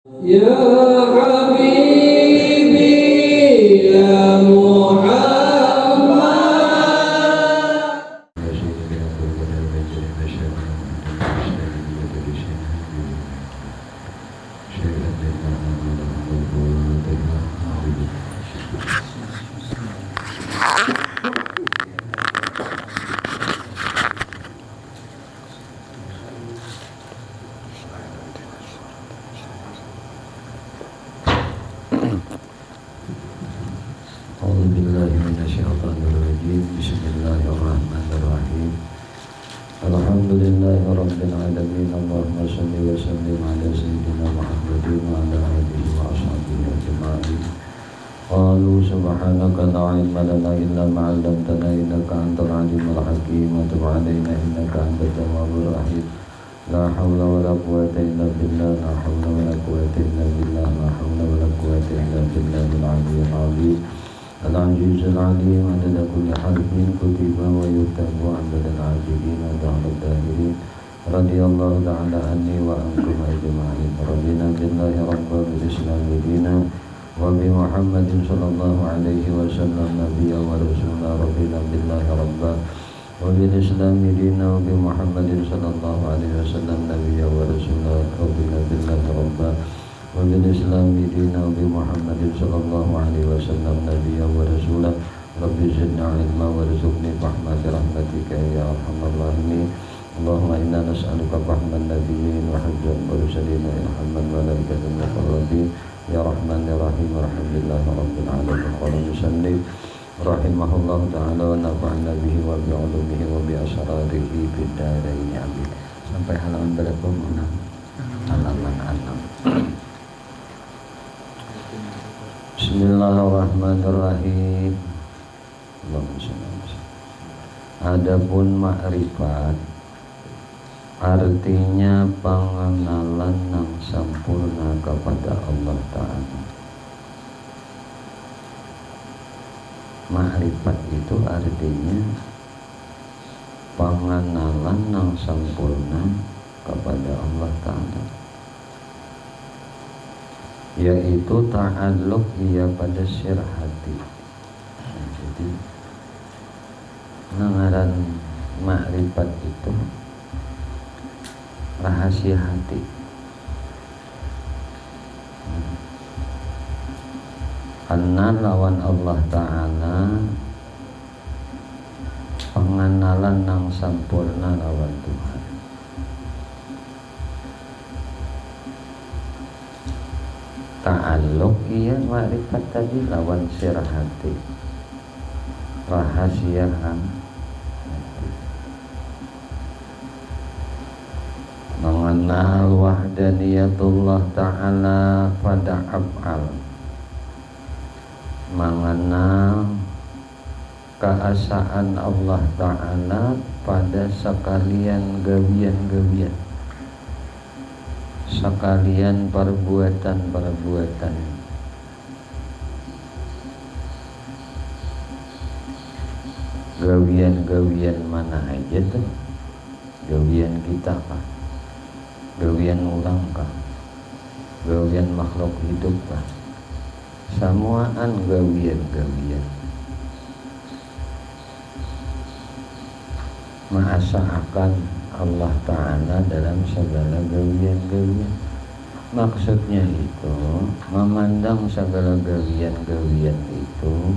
Ya Habibi ya Muhammad. Bismillahirrahmanirrahim. Alhamdulillahirabbil alamin. Allahumma shalli wa sallim ala sayyidina Muhammadin wa ala alihi wa ashabihi ajma'in. Qalu subhanaka la ilma lana illa ma 'allamtana innaka antal alimul hakim wa tub 'alaina innaka antat tawwabur rahim. La haula wa la quwwata illa billah. La haula wa la quwwata illa billah. La haula wa la quwwata illa billahil 'aliyyil 'azim. العزيز العليم عدد كل حرف كتب ويكتب عدد العاجلين ودهر الداهرين. رضي الله تعالى عني وعنكم أجمعين. رضينا بالله ربا بالإسلام دينا وبمحمد صلى الله عليه وسلم نبيا ورسولا. رضينا بالله ربا وبالإسلام دينا وبمحمد صلى الله عليه وسلم نبيا ورسولا. رضينا بالله ربا وبالإسلام دينا وبمحمد صلى الله عليه وسلم نبيا ورسولا. رب زدنا علما وارزقني فهم برحمتك يا أرحم الراحمين. اللهم إنا نسألك فهم النبيين وحج المرسلين وإلهام الملائكة المقربين يا رحمن يا رحيم. الحمد لله رب العالمين. قال المصنف رحمه الله تعالى ونفعنا به وبعلومه وبأسراره في الدارين آمين. Sampai halaman berapa? Halaman 6. Bismillahirrahmanirrahim. Adapun makrifat artinya pengenalan yang sempurna kepada Allah Ta'ala. Makrifat itu artinya pengenalan yang sempurna kepada Allah Ta'ala, yaitu ta'alluq ia pada sir hati. Jadi ngaran makrifat itu rahasia hati. Karena lawan Allah Ta'ala pengenalan yang sempurna lawan Tuhan. Ta'alluq iya makrifat tadi lawan sir hati, rahasia hati. Mengenal wahdaniyatullah Ta'ala pada af'al, mengenal keesaan Allah Ta'ala pada sekalian gawian-gawian, sekalian perbuatan-perbuatan. Gawian-gawian mana aja tuh? Gawian kita kah? Gawian ulang kah? Gawian makhluk hidup kah? Samuaan gawian-gawian. Ma'asa'akan Allah Ta'ala dalam segala gawian-gawian. Maksudnya itu memandang segala gawian-gawian itu,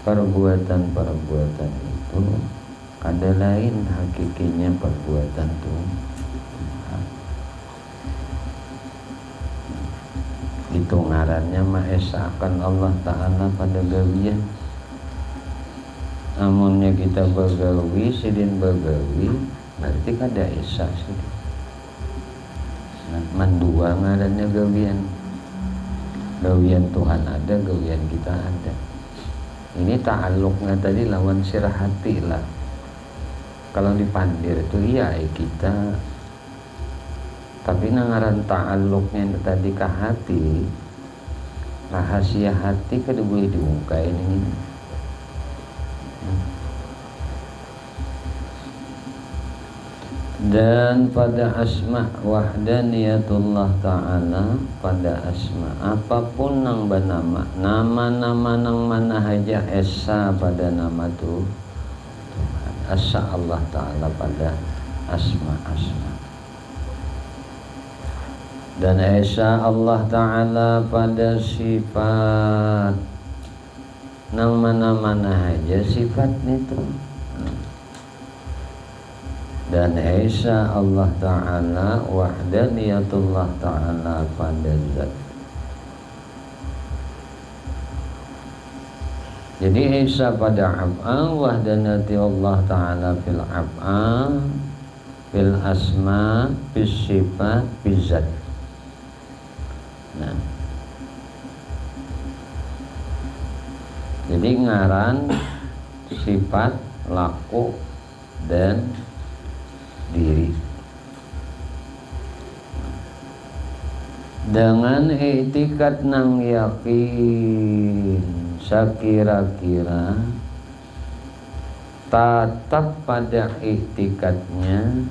perbuatan-perbuatan itu ada lain hakikinya perbuatan Tuhan. Itu ngarannya ma'asa'akan Allah Ta'ala pada gawian. Amunnya kita bagawi, sidin bagawi, berarti kada esa sidin. Mandua ngarannya gawian. Gawian Tuhan ada, gawian kita ada. Ini ta'alluqnya tadi lawan sir hati lah. Kalau dipandir itu iya kita. Tapi ngaran ta'alluqnya tadi ke hati, rahasia hati kada boleh diungkai ini. Dan pada asma wahdaniyatullah ta'ala, pada asma apapun nang banama, nama-nama nang mana haja esa pada nama tu Tuhan, asa Allah ta'ala pada asma-asma, dan esa Allah ta'ala pada sifat nang mana-mana haja sifat itu, dan esa Allah ta'ala wahdaniyatullah ta'ala pada zat. Jadi esa pada af'al, wahdaniyati Allah ta'ala fil af'al, fil asma, fil sifat, fil zat. Nah, jadi ngaran, sifat, laku, dan diri. Dengan i'tikad nang yakin sakira-kira tatap pada i'tikadnya,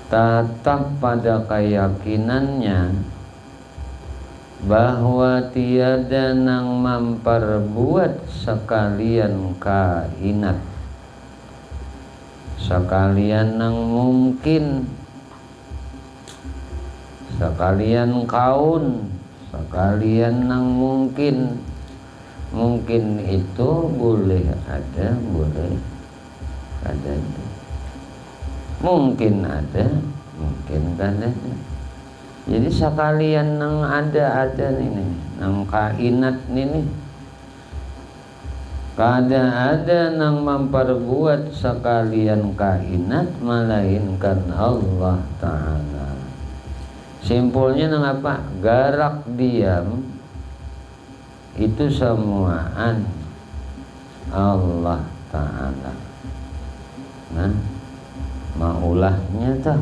tatap pada keyakinannya bahwa tiada nang memperbuat sekalian kainat, sekalian nang mungkin, sekalian kaun, sekalian nang mungkin. Mungkin itu boleh ada, boleh ada. Mungkin ada, mungkin kada ada. Jadi sekalian nang ada nih, nang kainat nih. Kada ada nang memperbuat sekalian kainat melainkan Allah ta'ala. Simpulnya nang apa? Garak diam itu semuaan Allah ta'ala. Nah, maulahnya tak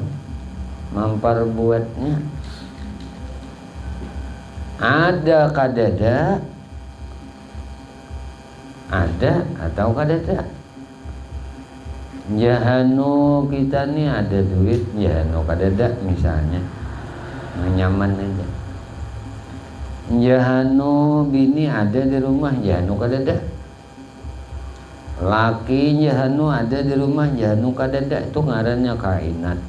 memperbuatnya. Ada kadada, ada atau kadada. Jahanu kita nih ada duit, jahanu kadada misalnya, nyaman aja. Jahanu bini ada di rumah, jahanu kadada. Laki jahanu ada di rumah, jahanu kadada. Itu ngarannya kainat.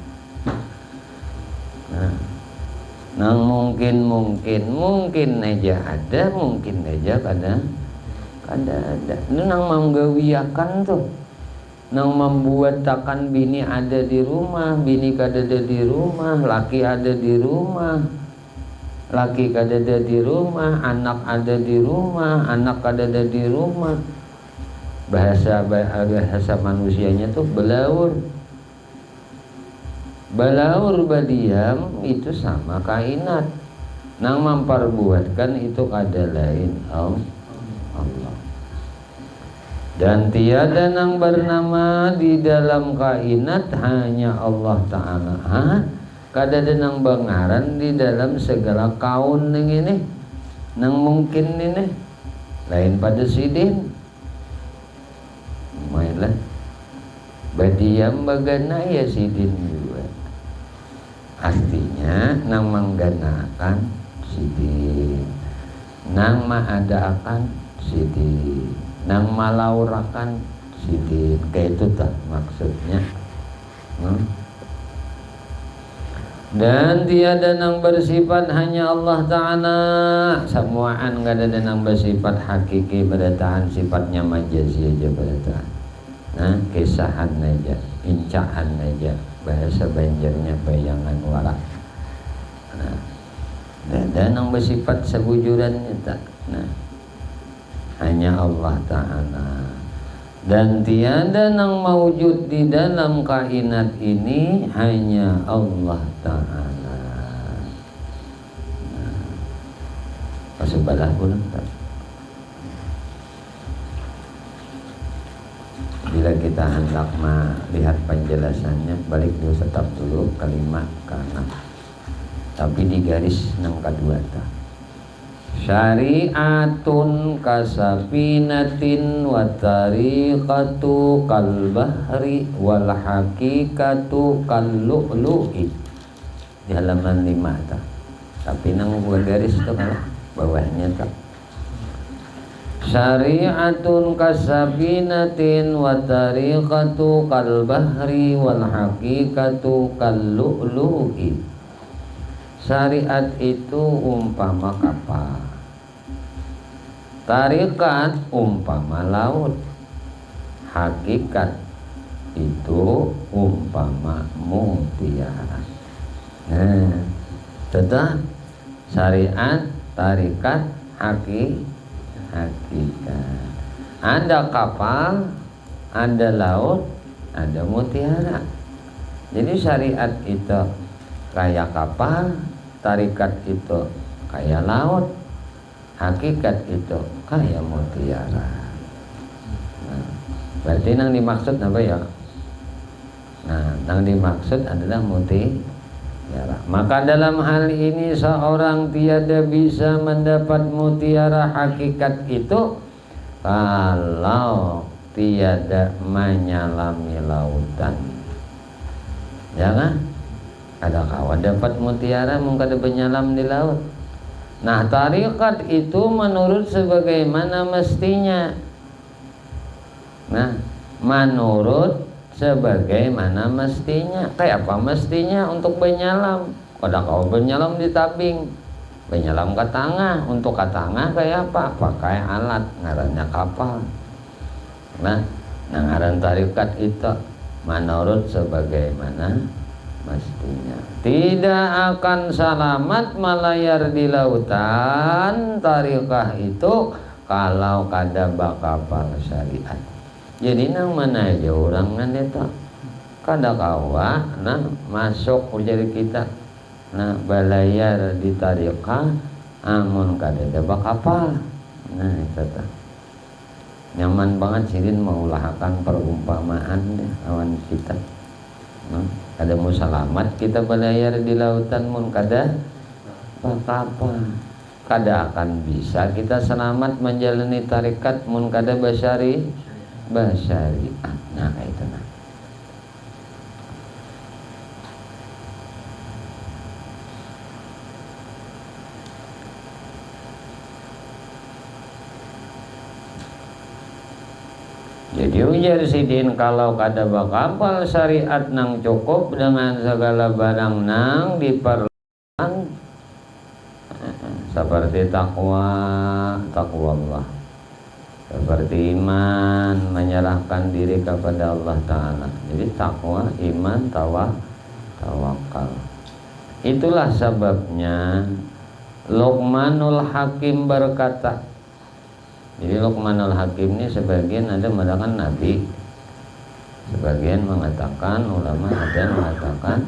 Nang mungkin aja ada, mungkin aja kada ada. Itu nang menggawiakan tuh, nang membuat takkan bini ada di rumah, bini kadada di rumah, laki ada di rumah, laki kadada di rumah, anak ada di rumah, anak kadada di rumah. Bahasa manusianya tuh belaur. Balaur badiam itu sama kainat. Nang memperbuatkan itu kada lain Allah. Dan tiada nang bernama di dalam kainat hanya Allah ta'ala. Kada ada nang bangaran di dalam segala kaun ning ini, nang mungkin ini lain pada sidin. Mainlah badiam bagana ya sidin juga. Artinya nang mengganakan sidin, nang maadaakan sidin, nang malaurakan sidin. Kayak itu tak maksudnya. Dan tiada nang bersifat hanya Allah ta'ala. Semuaan gak ada nang bersifat hakiki, berataan sifatnya majazi aja berataan. Nah, kisahan aja, incaan aja, bahasa banjarnya bayangan warak. Nah, dan nang bersifat sebujurannya tak. Nah, hanya Allah ta'ala. Dan tiada nang mawujud di dalam kainat ini hanya Allah ta'ala. Nah, sebelah ulang tak. Bila kita hendak melihat penjelasannya, balik dulu, tetap dulu kalimat kanan, tapi di garis nang kedua tak. syari'atun kasafinatin wa tariqatu kal bahri wal haqiqatu kal lu'lu'i. Di halaman 5 ta. Tapi nang gua garis tuh kalau bawahnya tak. Syari'atun kasafinatin wa tariqatu kal bahri wal haqiqatu kal lu'lu'i. Syariat itu umpama kapal, tarikat umpama laut, hakikat itu umpama mutiara. Nah, tetap syariat, tarikat, hakikat. Ada kapal, ada laut, ada mutiara. Jadi syariat itu kayak kapal, tarikat itu kayak laut, hakikat itu kayak mutiara. Nah, berarti yang dimaksud apa ya? Nah, yang dimaksud adalah mutiara. Maka dalam hal ini seorang tiada bisa mendapat mutiara hakikat itu kalau tiada menyelami lautan. Ya kan? Ada kawan dapat mutiara mungkin ada penyelam di laut. Nah, tarikat itu menurut sebagaimana mestinya. Nah, menurut sebagaimana mestinya. Kayak apa mestinya untuk penyelam? Ada kawan penyelam di tabing, penyelam ke tengah. Untuk ke tengah kayak apa? Pakai alat ngarannya kapal. Nah, ngaran tarikat itu menurut sebagaimana mestinya. Tidak akan selamat melayar di lautan tarikah itu kalau kada bakapal syariat. Jadi nang mana aja orang nan itu kada kawa nah masuk ujar kita nah balayar di tarikah amun kada ada bakapal. Nah itu tak nyaman banget sirin mengulahkan perumpamaan deh awan kita. Ada musalamat kita belayar di lautan mun kada apa-apa. Kada akan bisa kita selamat menjalani tarikat mun kada basyariat. Nah kayak itu nah. Jadi ujar sidin kalau kada bakapal syariat nang cukup dengan segala barang nang diperlukan seperti takwa Allah, seperti iman menyerahkan diri kepada Allah Ta'ala. Jadi takwa, iman, tawakal. Itulah sebabnya Luqmanul Hakim berkata. Jadi Luqmanul Hakim ini sebagian ada mengatakan nabi, sebagian mengatakan ulama ada mengatakan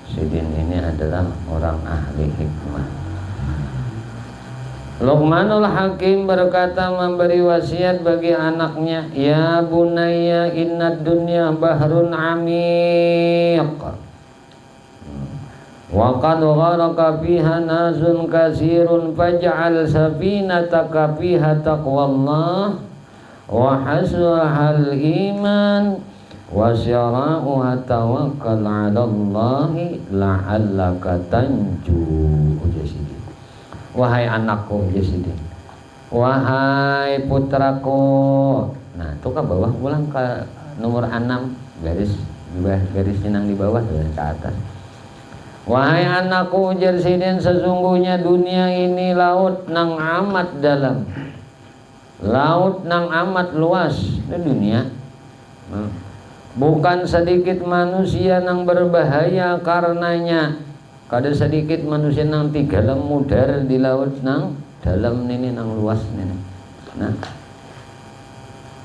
sidin ini adalah orang ahli hikmah. Luqmanul Hakim berkata memberi wasiat bagi anaknya, ya bunayya innad dunya bahrun amiq wa qad gharqa fiha nasun katsirun faj'al safinataka fiha taqwallah wa hasrahal iman wa syara'uha tawakkal 'ala Allah la'allaka tanju. Wahai anakku, wahai putraku. Nah, itu ke bawah pulang ke nomor 6 garis yang di bawah ke atas. Wahai anakku, ujar sidin, sesungguhnya dunia ini laut nang amat dalam, laut nang amat luas. Ini dunia. Bukan sedikit manusia nang berbahaya karenanya. Kada sedikit manusia nang tiga mudar di laut nang dalam ini nang luas ini. Nah,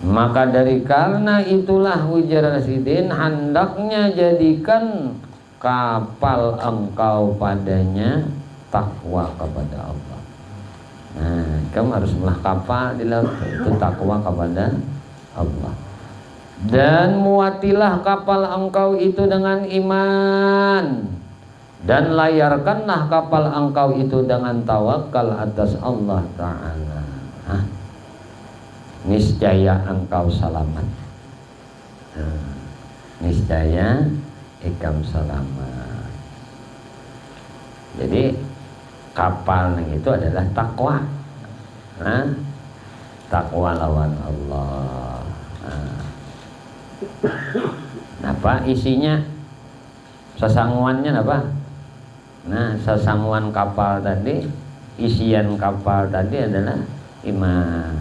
maka dari karena itulah ujar sidin hendaknya jadikan kapal engkau padanya takwa kepada Allah. Nah, kamu harus melah kapal di laut itu takwa kepada Allah. Dan muatilah kapal engkau itu dengan iman, Dan layarkanlah kapal engkau itu dengan tawakal atas Allah Ta'ala. Niscaya engkau selamat. Niscaya ikam selamat. Jadi kapal itu adalah takwa. Takwa lawan Allah. Apa isinya? Sasanguannya apa? Nah, sasanguan kapal tadi, isian kapal tadi adalah iman.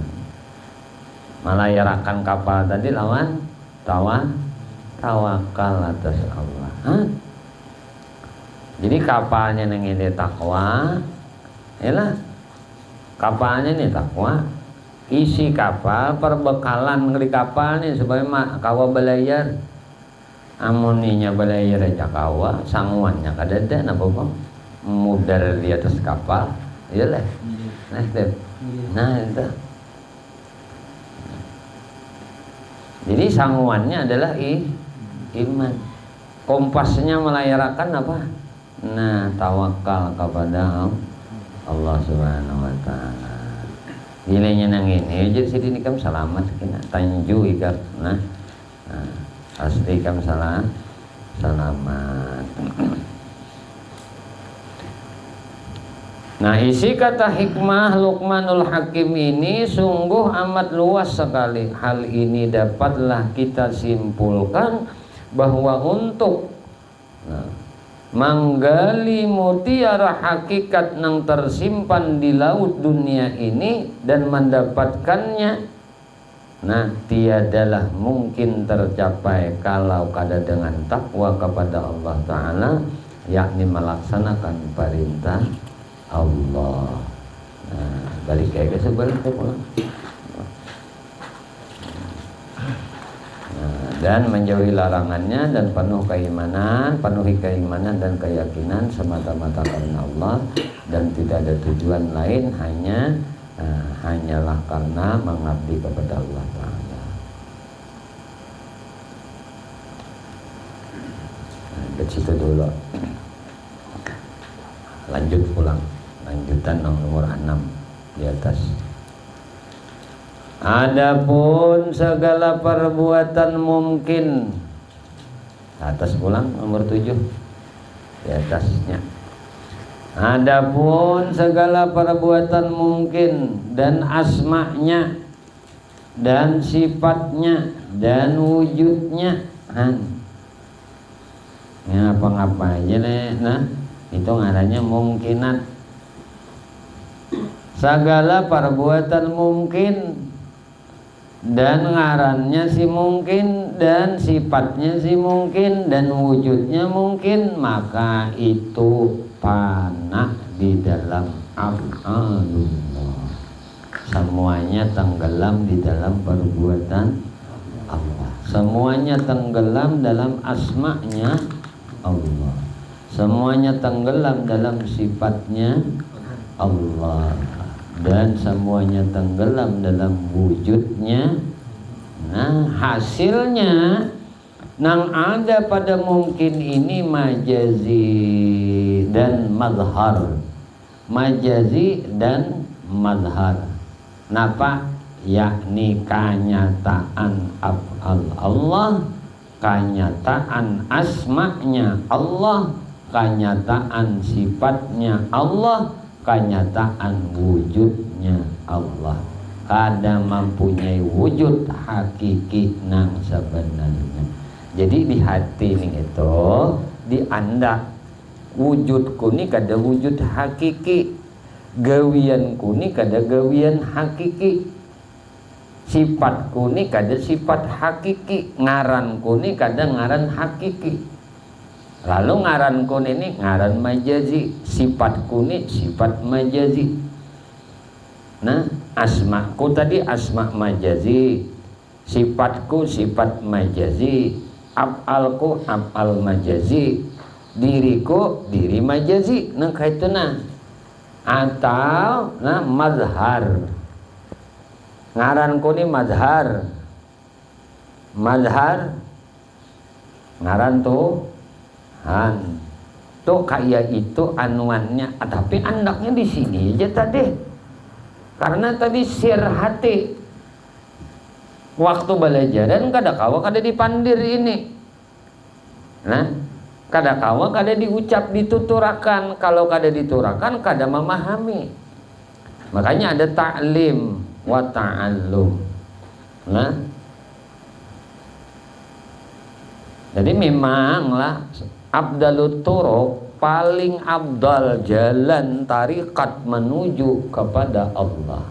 Melayarkan kapal tadi lawan tawakal atas Allah. Jadi kapalnya yang ini takwa, yalah kapalnya ini takwa. Isi kapal, perbekalan dari kapal nih supaya kawa belayar. Amoninya belayar aja kawa, sanguannya kadada napa bang? Mudar di atas kapal, iyalah. Nah itu. Jadi sanguannya adalah iman. Kompasnya melayarkan apa? Nah, tawakal kepada Allah Subhanahu wa taala. Nilainya nang ini jadi sini kam selamat kena tanju ikam. Nah, asli kam selamat. Nah, isi kata hikmah Luqmanul Hakim ini sungguh amat luas sekali. Hal ini dapatlah kita simpulkan bahwa untuk menggali mutiara hakikat yang tersimpan di laut dunia ini dan mendapatkannya, nah tiadalah mungkin tercapai kalau kada dengan takwa kepada Allah Ta'ala, yakni melaksanakan perintah Allah. Nah, balik kayak sebaliknya pulang. Dan menjauhi larangannya dan penuhi keimanan dan keyakinan semata-mata karena Allah dan tidak ada tujuan lain hanyalah karena mengabdi kepada Allah Ta'ala. Dari situ dulu. Lanjut pulang. Lanjutan nomor 6 di atas. Adapun segala perbuatan mungkin, atas pulang nomor 7 di atasnya. Adapun segala perbuatan mungkin dan asma'nya dan sifatnya dan wujudnya, ngapa-ngapa aja nih, nah itu ngaranya mungkinat. Segala perbuatan mungkin dan ngarannya si mungkin dan sifatnya si mungkin dan wujudnya mungkin, maka itu fana di dalam af'alullah. Semuanya tenggelam di dalam perbuatan Allah. Semuanya tenggelam dalam asma'nya Allah. Semuanya tenggelam dalam sifatnya Allah. Dan semuanya tenggelam dalam wujudnya. Nah, hasilnya nang ada pada mungkin ini majazi dan madhar. Majazi dan madhar. Napa? Yakni kanyataan af'al Allah, kanyataan asma'nya Allah, kanyataan sifatnya Allah, kenyataan wujudnya Allah. Kada mempunyai wujud hakiki nang sebenarnya. Jadi di hati ini itu di anda wujudku ni kada wujud hakiki, gawianku ni kada gawian hakiki, sifatku ni kada sifat hakiki, ngaranku ni kada ngaran hakiki. Lalu ngaranku ini ngaran majazi, sifatku ini sifat majazi. Nah, asmaku tadi asma majazi, sifatku sifat majazi, af'alku af'al majazi, diriku diri majazi. Nah kaituna atau nah mazhar. Ngaranku ini mazhar. Mazhar ngaran tuh tuh kayak itu anuannya, tapi andaknya di sini aja tadi. Karena tadi sir hati waktu belajaran kada kawa kada dipandir ini. Nah, kada kawa kada diucap dituturakan, kalau kada diturakan kada memahami. Makanya ada ta'lim wa ta'allum. Nah, jadi memanglah abdalut turuq, paling abdal jalan tarikat menuju kepada Allah.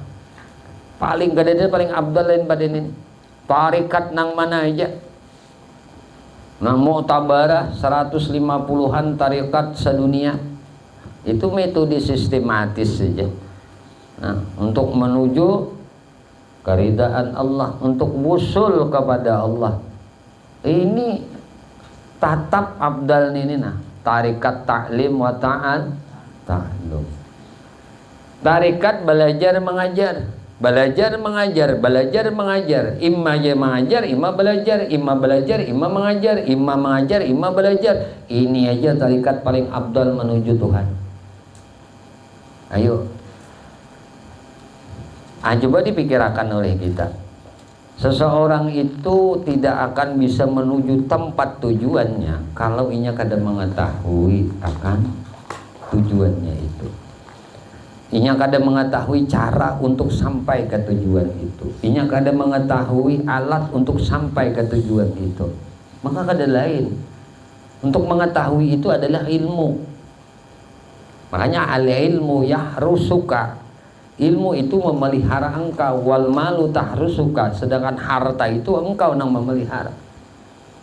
Paling kada ada paling abdal lain pada ini. Tarikat nang mana aja. Nah, Mu'tabarah 150-an tarikat sedunia. Itu metode sistematis saja. Nah, untuk menuju keridaan Allah, untuk wusul kepada Allah. Ini tatap abdal ini nah, tarikat ta'lim wa ta'allum. Tarikat belajar mengajar, belajar mengajar, belajar mengajar. Imma aja mengajar, imma belajar, imma belajar, imma mengajar, imma mengajar, imma belajar. Ini aja tarikat paling abdal menuju Tuhan. Ayo. Coba dipikirkan oleh kita. Seseorang itu tidak akan bisa menuju tempat tujuannya kalau inya kada mengetahui akan tujuannya itu. Inya kada mengetahui cara untuk sampai ke tujuan itu. Inya kada mengetahui alat untuk sampai ke tujuan itu. Maka kada lain. Untuk mengetahui itu adalah ilmu. Makanya al-ilmu yahrusuka. Ilmu itu memelihara engkau, wal malu tahrusuka, sedangkan harta itu engkau nang memelihara.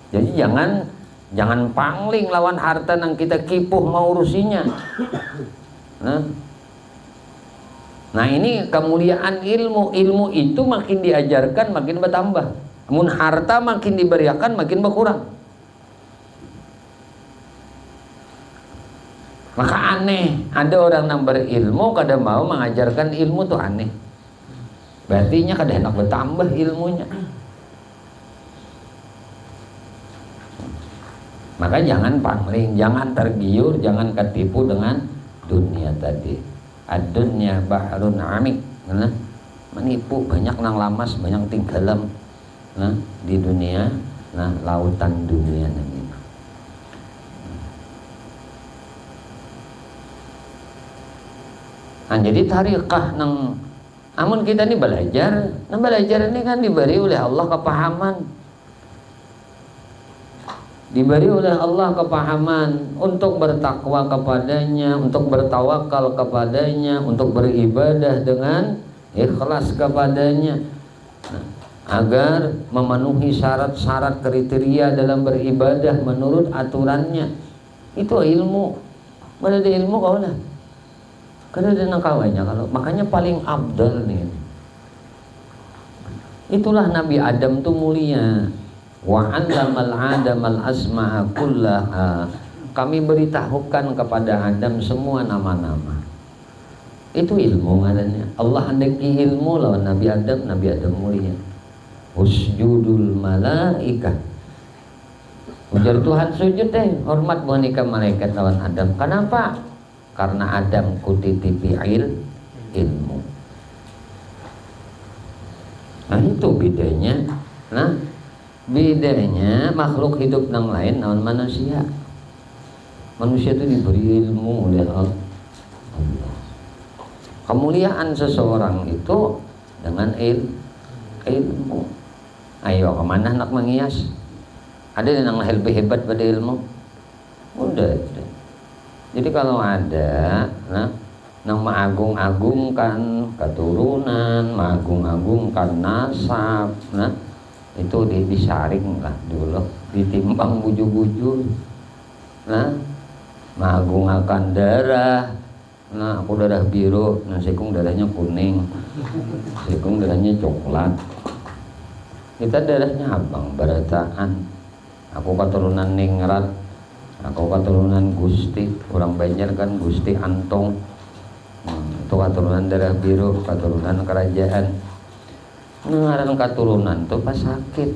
Jadi jangan pangling lawan harta nang kita kipuh mau urusinya. Nah ini kemuliaan ilmu. Ilmu itu makin diajarkan makin bertambah. Mun harta makin diberiakan makin berkurang. Maka aneh, ada orang yang berilmu kada mau mengajarkan ilmu tuh aneh. Berarti nya kada hendak bertambah ilmunya. Maka jangan pangling, jangan tergiur, jangan ketipu dengan dunia tadi. Ad-dunya bahrun amik. Nah, menipu banyak nang lamas, banyak tinggalam. Nah, di dunia, nah lautan dunia ini. Nah, jadi tariqah nang amun kita ini belajar, nah belajar ini kan diberi oleh Allah kepahaman. Diberi oleh Allah kepahaman untuk bertakwa kepadanya, untuk bertawakal kepadanya, untuk beribadah dengan ikhlas kepadanya. Nah, agar memenuhi syarat-syarat kriteria dalam beribadah menurut aturannya. Itu ilmu. Mana ada ilmu kau lah? Karena ada nangkawanya kalau makanya paling abdal nih. Itulah Nabi Adam tuh mulia. Wa 'allamal Adamal asma'a kullaha. Kami beritahukan kepada Adam semua nama-nama. Itu ilmu adanya. Allah hendaki ilmu lawan Nabi Adam mulia. Usjudul malaikah. Ujar Tuhan sujud deh, hormat boneka malaikat lawan Adam. Kenapa? Karena Adam kutitipi ilmu. Nah itu bedanya. Nah bedanya makhluk hidup yang lain lawan manusia. Manusia itu diberi ilmu oleh Allah. Kemuliaan seseorang itu dengan ilmu. Ayo kemana nak menghias? Ada yang lebih hebat pada ilmu? Udah. Jadi kalau ada nang mengagung-agungkan keturunan, mengagung-agungkan nasab, nah itu disaring lah dulu, ditimbang buju-buju, nah mengagungkan darah, nah aku darah biru, nah sikung darahnya kuning, sikung darahnya coklat, kita darahnya abang berataan, aku keturunan ningrat. Aku keturunan Gusti, orang Banjar kan Gusti Antong. Itu keturunan darah biru, keturunan kerajaan. Ngaran keturunan tuh pas sakit.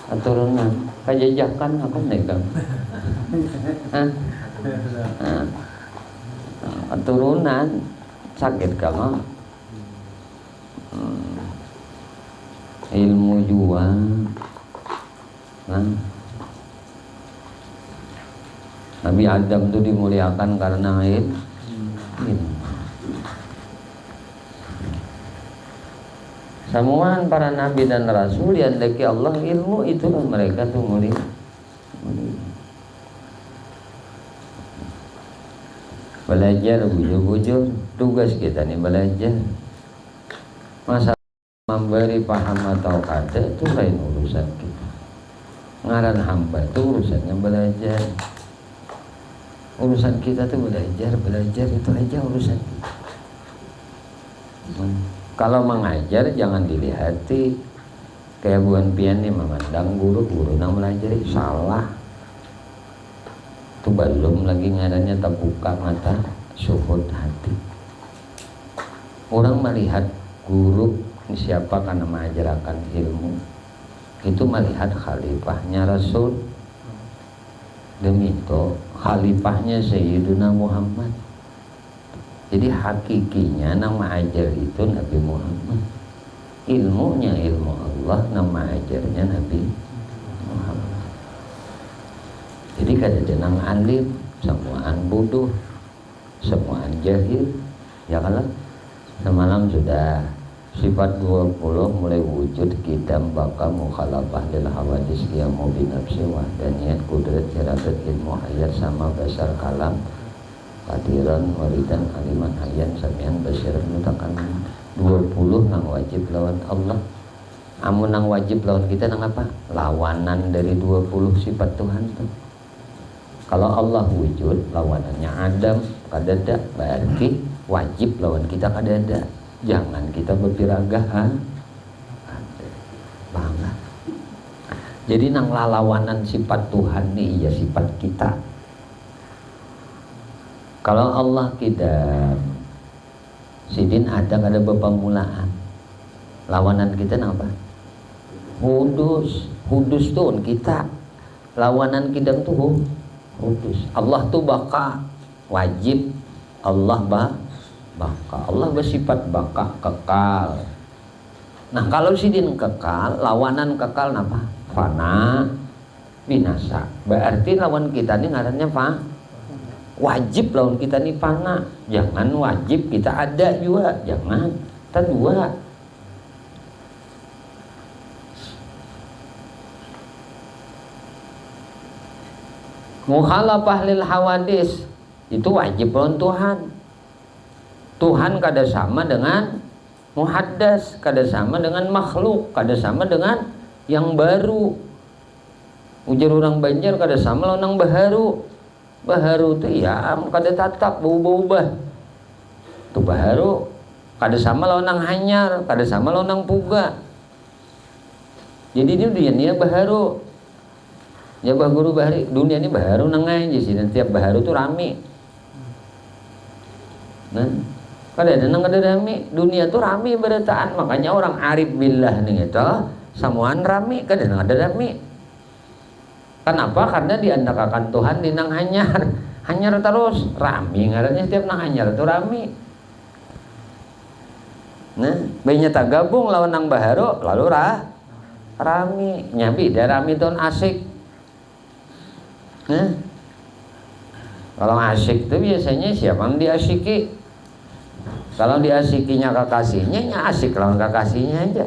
Keturunan kajajakan apa nih kan? Keturunan sakit kamu. Ilmu jua. Nah, Nabi Adam itu dimuliakan karena ilmu. Semua para nabi dan rasul yang dari Allah ilmu itulah mereka tuh mulia. Belajar bujur-bujur tugas kita nih belajar. Masa memberi paham atau kada itu lain urusan kita. Ngaran hamba itu urusannya belajar. Urusan kita tuh belajar itu aja urusan kita. Kalau mengajar jangan dilihati kayak buan pian nih memandang guru nang melajari salah. Itu belum lagi ngarannya terbuka mata syuhud hati. Orang melihat guru siapa karena mengajarkan ilmu itu melihat khalifahnya Rasul, demi itu khalifahnya Sayyiduna Muhammad. Jadi hakikinya nama ajar itu Nabi Muhammad, ilmunya ilmu Allah, nama ajarnya Nabi Muhammad. Jadi kada jenang alim, semuaan bodoh, semuaan jahil. Ya kalau semalam sudah sifat 20 mulai wujud kidam baka mukhalafah lil hawadis qiyamu bi nafsi wahdaniyat qudrat iradat ilmu hayat sama basar kalam hadiran walidan aliman hayyan samian basiran mutakallim. 20 nang wajib lawan Allah. Amun nang wajib lawan kita nang apa? Lawanan dari 20 sifat Tuhan tuh. Kalau Allah wujud lawanannya Adam kadada, berarti wajib lawan kita kadada. Jangan kita berpiragahan. Bangga. Jadi nang lawanan sifat Tuhan nih ya sifat kita. Kalau Allah tidak sidin ada bepamulaan. Lawanan kita apa? Hudus. Hudus tuh kita. Lawanan kita tuh hudus. Allah tuh baka wajib. Allah baka. Allah bersifat baka kekal. Nah kalau sidin kekal, lawanan kekal apa? Fana, binasa. Berarti lawan kita ini ngarannya apa? Wajib lawan kita nih fana. Jangan wajib kita ada juga. Jangan. Kita dua. Mukhalafah lil hawadis itu wajib lawan Tuhan. Tuhan kada sama dengan muhaddas, kada sama dengan makhluk, kada sama dengan yang baru. Ujar orang Banjar kada sama lawan yang baharu. Baharu itu ya kada tatap berubah-ubah. Itu baharu kada sama lawan yang hanyar, kada sama lawan yang puga. Jadi dia baharu. Ya bah guru bahari dunia ini baharu nangai aja sih dan tiap baharu tuh rame. Nah, kada ada nang kada rame, dunia tuh rame berataan, makanya orang arif billah nih itu samuan rame, kada nang ada rame. Kenapa? Karena diandakakan Tuhan di nang hanyar. Hanyar terus rame, ngarannya setiap nang hanyar tuh rame. Nah, banyak tak gabung lawan nang baharu lalu rame. Nyabi dah rame tuh asik. Nah, kalau asik itu biasanya siapa yang diasiki? Kalau diasikinya kekasihnya, ya asik lawan kekasihnya aja.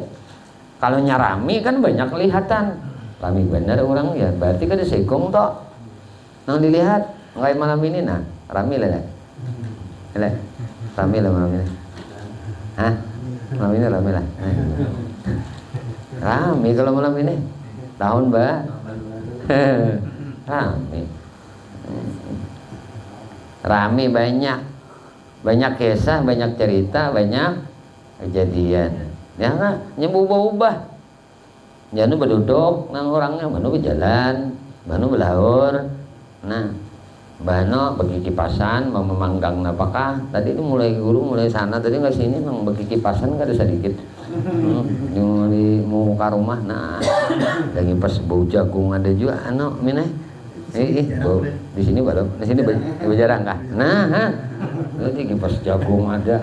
Kalau nyarami kan banyak kelihatan. Rami bener orang ya, berarti kan disekong toh. Nang dilihat, nggak malam ini nah, rami lah. Rami lah malam ini. Hah? Malam ini rami lah. Rami kalau malam ini. Tahun rame banyak kisah, banyak cerita, banyak kejadian. Ya kan, nyembubah-ubah. Janu berduduk nang orangnya, manu berjalan, manu berlaur. Nah, bano bagi kipasan, mau memanggang apakah? Tadi itu mulai guru mulai sana, tadi nggak sini, mang bagi kipasan nggak ada sedikit. Di mau ke rumah, nah lagi pas bau jagung ada juga, mineh, bau di sini baru, di sini bau jarang kah? Nah, lagi pas jagung ada,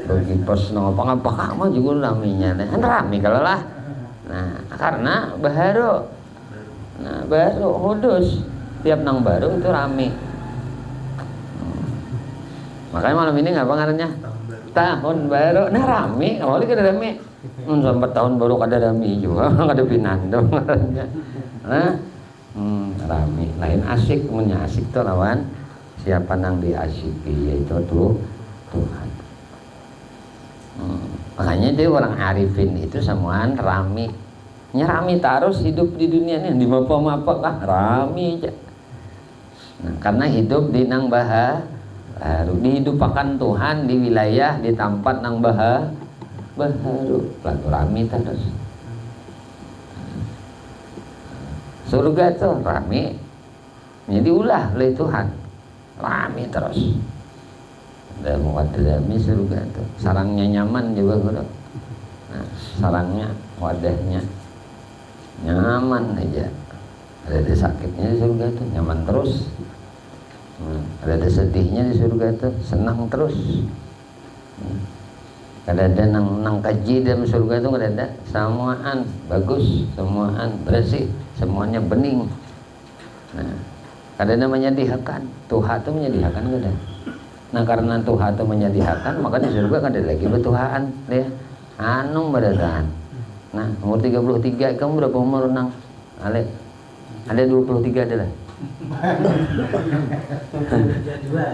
lagi pas ngapa-ngapa kamu juga raminya, rami kalau lah, nah karena baru, kudus, tiap nang baru itu rami, makanya malam ini ngapa ngarannya? Tahun baru, nah rami, awalnya kada rami, sampai tahun baru kada rami juga, kada pinando, nah, rami, lain asik, punya asik tuh lawan, siapa nang diasiki yaitu Tuhan. Makanya dia orang arifin itu semuaan rami, nyerami terus hidup di dunia ini, di mapa-mapa kah rami aja, nah, karena hidup di nang baharu dihidupakan Tuhan di wilayah di tempat nang baharu lalu rami terus. Surga tuh rami, jadi ulah oleh Tuhan rami terus. Dan wadami surga tuh sarangnya nyaman juga guru. Nah, sarangnya wadahnya nyaman aja. Ada sakitnya di surga tuh nyaman terus. Ada sedihnya di surga itu senang terus. Ada nang kaji dalam surga itu ada semuaan bagus, semuaan bersih, semuanya bening. Nah, ada menyediakan, Tuhan itu menyediakan ada. Nah karena Tuhan itu menyediakan, maka di surga ada lagi betuhaan dia. Anu beratahan. Nah umur 33, kamu berapa umur nang? Ale, ada 23 adalah.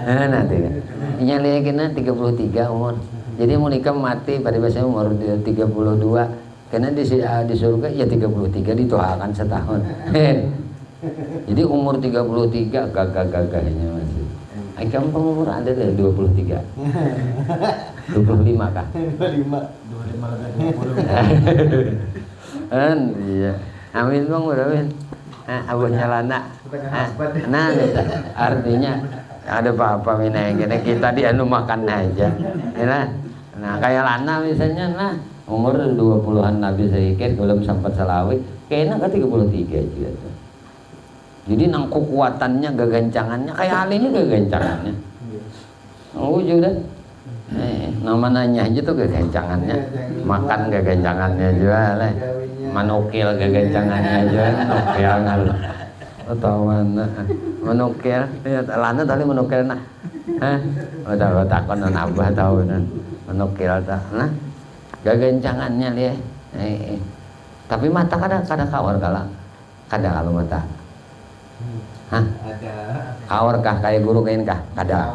Nanti kan nyali kena 33 umur, jadi mau nikah mati pada biasanya umur 32, karena di surga ya 33 dituakan setahun. Jadi umur 33 gagah-gagahnya masih. Kamu umur ada deh 23 25 kah? 25 kan iya amin bang udah amin. Abahnya lana, nah artinya ada apa-apa minah gini kita dianu makan aja, nah kayak lana misalnya, nah umur 20-an Nabi sedikit belum sempat selawik, kayaknya ke 33 juga tuh. Jadi nang kekuatannya gagancangannya kayak Ali ini gagancangannya, juga nama nanya aja tuh gagancangannya, makan gagancangannya juga lah. Manukil gagancangannya aja, nukil ngal, tawan, manukil, lihat lana tadi manukil nah, udah takon nambah tahu nah, manukil tak, nah, gagancangannya lihat, tapi mata kadang kawar kalau mata, kawar kah kayak guru kain kah, kada,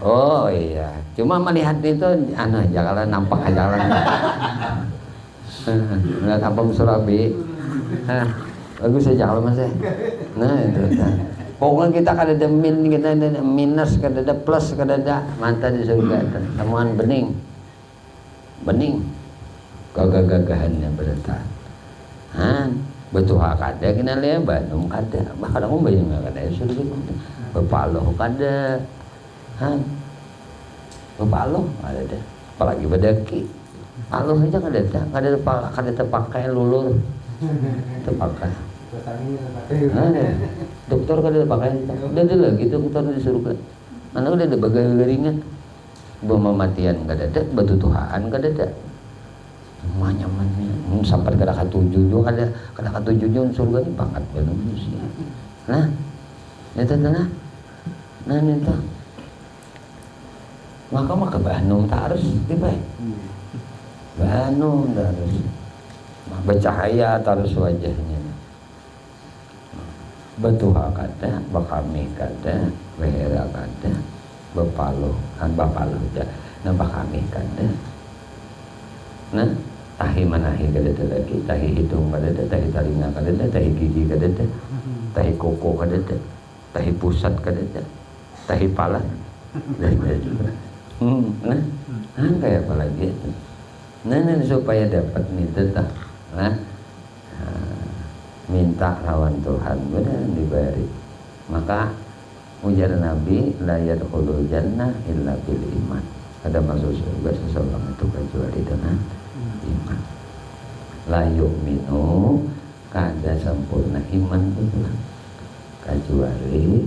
oh iya, cuma melihat itu, aja kalau nampak aja lah. Melihat apa Surabi, bagus aja kalau mas. Nah itu, pokoknya kita kada ada min, kita ada minus, kada ada plus, kada ada mata di surga. Temuan bening, gagah-gagahannya berita. Betul kada kena lihat Bandung kada, bahkan aku bayang kada surga bepaloh kada, bepaloh ada deh, apalagi bedaki. Kalau aja kada terpakai lulur, terpakai. Dokter kada terpakai, udah lagi dokter di surga. Anak udah ada bagai ringan, matian kada ada, batu Tuhan kada ada. Nyamannya, sampai kada katujuh juga kada katujuh surga ini banget benar sih. Nah, itu nah itu. Maka Bandung tak harus tiba. Bandung harus bercahaya terus wajahnya, betuha kada, bakami kada, wehera kada, bapaloh aja, nah bakami kada, nah tahi manahi kada lagi, tahi hidung kada, tahi talinga kada, tahi gigi kada, tahi koko kada, tahi pusat kada, tahi pala, nah kayak apa lagi itu. Nah supaya dapat itu minta lawan Tuhan benar diberi, maka ujar Nabi la yadkhulul jannah illa bil iman, ada masuk surga seseorang itu kecuali dengan iman. la yu'minu kada sempurna iman itu kecuali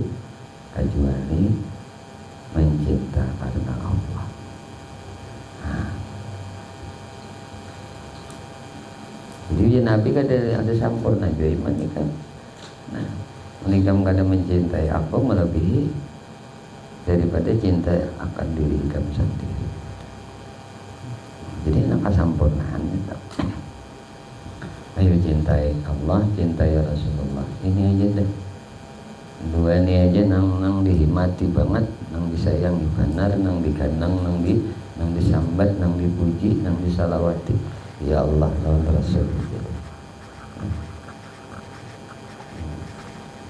mencinta karena Allah. Nah. Jadi ya Nabi ada sempurna juga iman ini kan. Nah, menikah kada mencintai apa melebihi daripada cinta akan diri kamu sendiri. Jadi nak kesempurnaannya tak. Ayo cintai Allah, cintai Rasulullah. Ini aja deh. Dua ini aja nang dihimati banget, nang disayangi benar, nang dikanang, nang disambat, nang dipuji, nang disalawati. Ya Allah, lawan Rasul.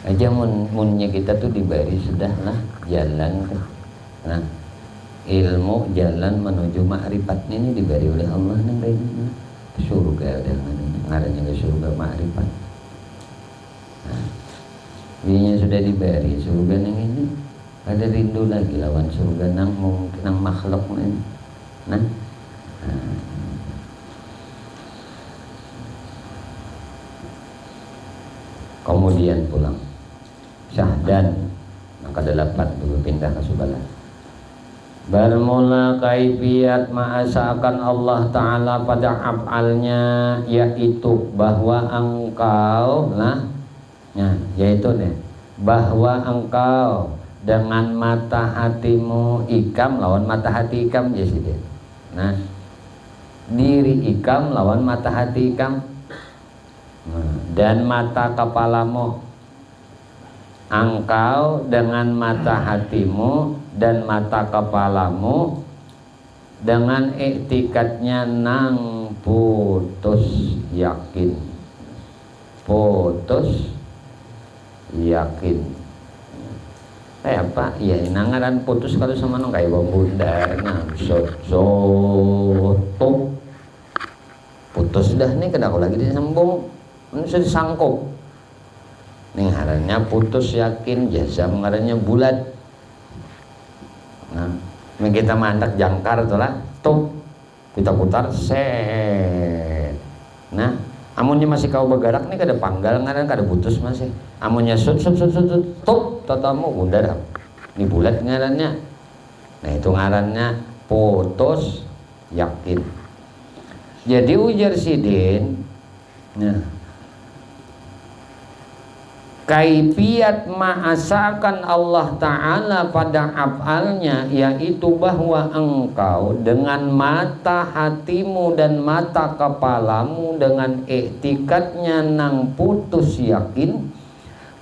Aja munnya kita tuh diberi sudahlah jalan kan. Nah, ilmu jalan menuju ma'rifat ini diberi oleh Allah nang ini. Surga dengan ini ngarannya ke surga ma'rifat. Nah, ini sudah diberi surga nang ini. Ada rindu lagi lawan surga nang makhluk ini. Nah, kemudian pulang syahdan maka 8 dulu pindah ke Subala. Bermula kaifiat ma'asakan Allah Ta'ala pada af'alnya, yaitu bahwa engkau yaitu bahwa engkau dengan mata hatimu ikam lawan mata hati ikam ya sih. Nah, diri ikam lawan mata hati ikam. Dan mata kepalamu, engkau dengan mata hatimu dan mata kepalamu dengan iktikadnya nang putus yakin apa ya nangaran putus kalau sama nang kayak bundar nang soto putus dah nih kena aku lagi disambung sudah disangkut nih ngarannya putus yakin jazam ngarannya bulat. Nah kita mandak jangkar tuh lah tuh kita putar set. Nah amunnya masih kau bergerak nih kada panggal ngaran kada putus masih amunnya sut tuh tatamu bundar ini bulat ngarannya. Nah itu ngarannya putus yakin. Jadi ujar Sidin, nah kaifiat ma'asakan Allah Ta'ala pada af'alnya, yaitu bahwa engkau dengan mata hatimu dan mata kepalamu dengan iktikadnya nang putus yakin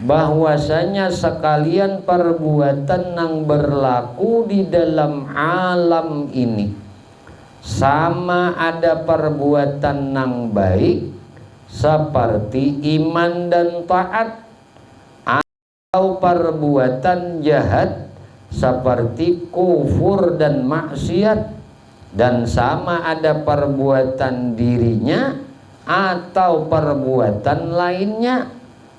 bahwasanya sekalian perbuatan nang berlaku di dalam alam ini sama ada perbuatan nang baik seperti iman dan taat atau perbuatan jahat seperti kufur dan maksiat, dan sama ada perbuatan dirinya atau perbuatan lainnya,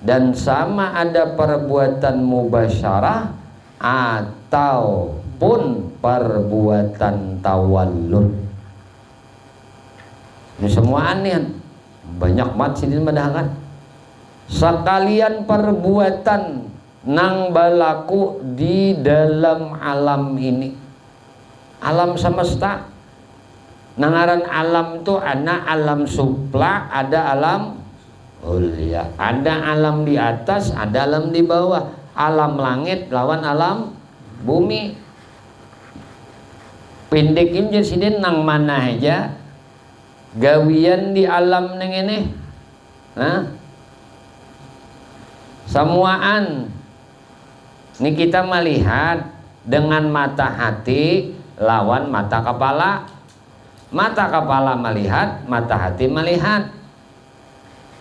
dan sama ada perbuatan mubasyarah ataupun perbuatan tawallud. Ini semua aneh banyak mat sidin madahangan sekalian perbuatan nang balaku di dalam alam ini, alam semesta. Nangaran alam tu ada alam supla, ada alam ulia, ada alam di atas, ada alam di bawah, alam langit lawan alam bumi. Pendekin jadi sidin nang mana aja gawian di alam neng ini, nah semuaan ini kita melihat dengan mata hati lawan mata kepala. Mata kepala melihat, mata hati melihat.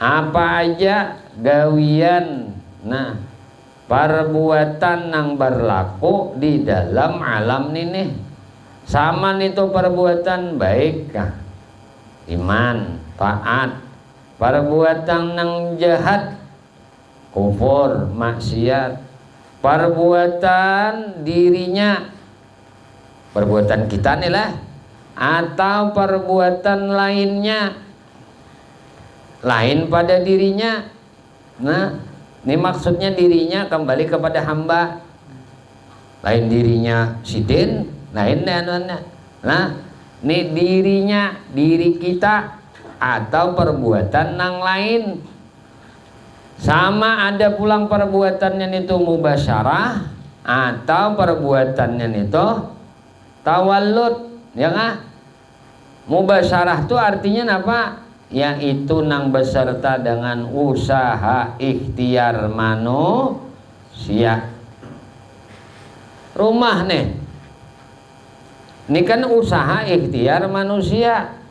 Apa aja gawian, nah perbuatan yang berlaku di dalam alam ini, sama itu perbuatan baik kah? Iman, taat, perbuatan yang jahat, kufur, maksiat, perbuatan dirinya, perbuatan kita nih lah, atau perbuatan lainnya. lain pada dirinya. Nah, ini maksudnya dirinya kembali kepada hamba. Lain dirinya sidin, lain anuannya. Nah, ini dirinya, diri kita atau perbuatan nang lain. Sama ada pulang perbuatannya itu mubasyarah atau perbuatannya itu tawallud, ya kan? Mubasyarah itu artinya apa? Yaitu nang beserta dengan usaha ikhtiar manusia. Rumah nih, ini kan usaha ikhtiar manusia.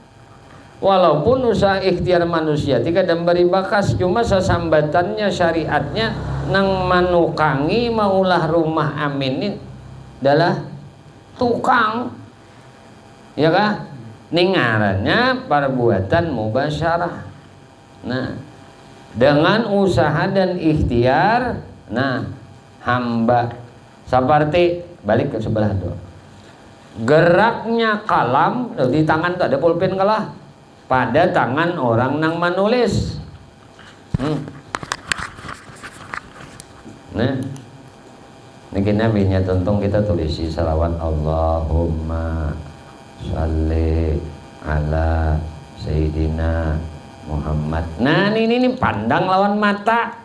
Walaupun usaha ikhtiar manusia tika dan beri bakas, cuma sesambatannya syariatnya nang manukangi maulah rumah aminin adalah tukang, ya kah? Ningarannya perbuatan mubasyarah. Nah, dengan usaha dan ikhtiar, nah hamba seperti balik ke sebelah tuh. Geraknya kalam di tangan tuh ada pulpen kalah pada tangan orang nang menulis. Nah, ini nabinya tentu kita tulisi salawat Allahumma sholli ala Sayyidina Muhammad. Nah ini pandang lawan mata,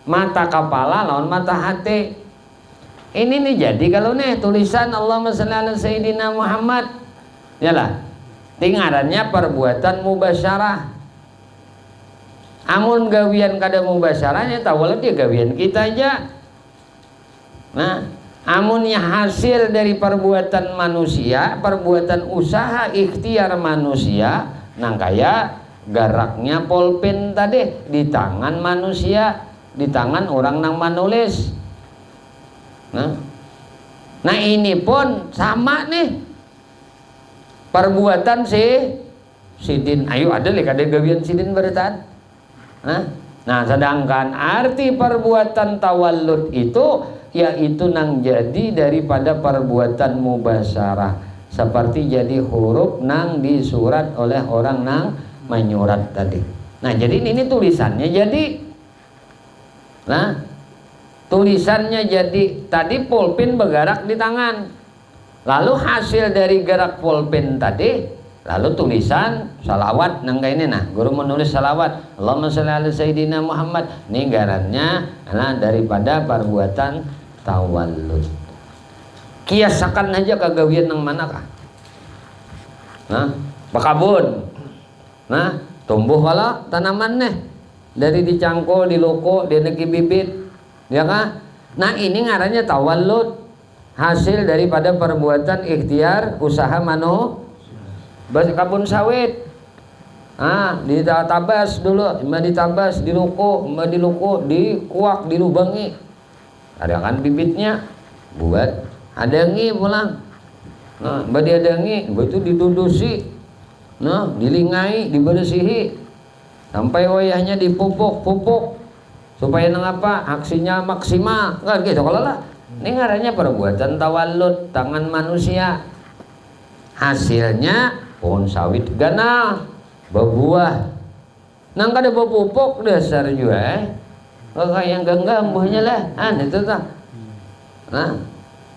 mata kepala lawan mata hati. Ini nih jadi kalau nih tulisan Allahumma sholli ala Sayyidina Muhammad, yalah tinggarannya perbuatan mubasyarah. Amun gawian kada mubasyarahnya tawalah dia gawian kita aja. Nah, amunnya hasil dari perbuatan manusia, perbuatan usaha ikhtiar manusia, nang kaya garaknya pulpen tadi di tangan manusia, di tangan orang nang manulis. Nah ini pun sama nih perbuatan si sidin. Ayo ada lek ada gawian sidin beratan. Nah sedangkan arti perbuatan tawallud itu yaitu nang jadi daripada perbuatan mubasyarah, seperti jadi huruf nang disurat oleh orang nang menyurat tadi. Nah jadi ini tulisannya jadi, nah tulisannya jadi tadi pulpen bergerak di tangan, lalu hasil dari gerak pulpen tadi lalu tulisan salawat nang kayak ini. Nah guru menulis salawat Allahumma sholli ala Sayyidina Muhammad, ini garannya nah daripada perbuatan tawallud. Kiasakan aja kagawian nang manakah? Nah pakabun, nah tumbuh wala tanaman nih dari dicangkul, diloko, dineki bibit, ya kan? Nah ini ngarannya tawallud, hasil daripada perbuatan ikhtiar usaha kabun sawit. Ditabas dulu, mbak ditabas, diloko, dikuak, dilubangi. Ada kan bibitnya, buat adangi pulang. Nah, mbak diadangi, mbak itu didudusi, nah dilingai, dibersihi, sampai wayahnya dipupuk supaya nangapa aksinya maksimal, kan gitu kalau lah. Ini ngarannya perbuatan tawallud tangan manusia. Hasilnya pohon sawit ganal, berbuah. Nang kada berpupuk dasar juga kayak genggam buahnya lah. Itu tah. Nah,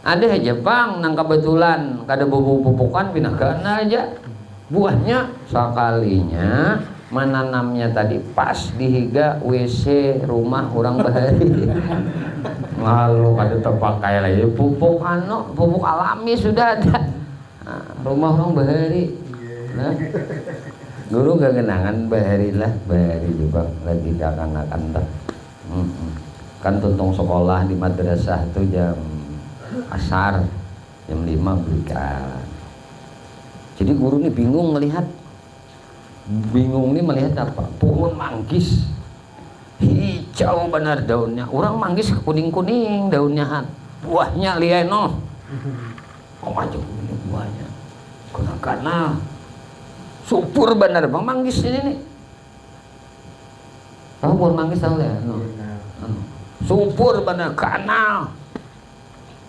ada Jepang nang kebetulan kada berpupukan pindah kana aja. Buahnya sekalinya menanamnya tadi pas dihiga WC rumah orang bahari. Lalu kada terpakai lagi pupuk pupuk alami sudah ada. Nah, rumah orang bahari. Nah, guru gak kenangan bahari lah, bahari juga lagi kakan-kakan tak. Kan tuntung sekolah di madrasah itu jam asar, jam 5 berikan. Jadi guru ini bingung melihat apa? Pohon manggis hijau benar daunnya, orang manggis kuning-kuning daunnya, buahnya lieno. Oh aja ini buahnya karena subur benar bang manggis ini nih. Tahu pohon manggis tahu ya? Subur benar, kanal,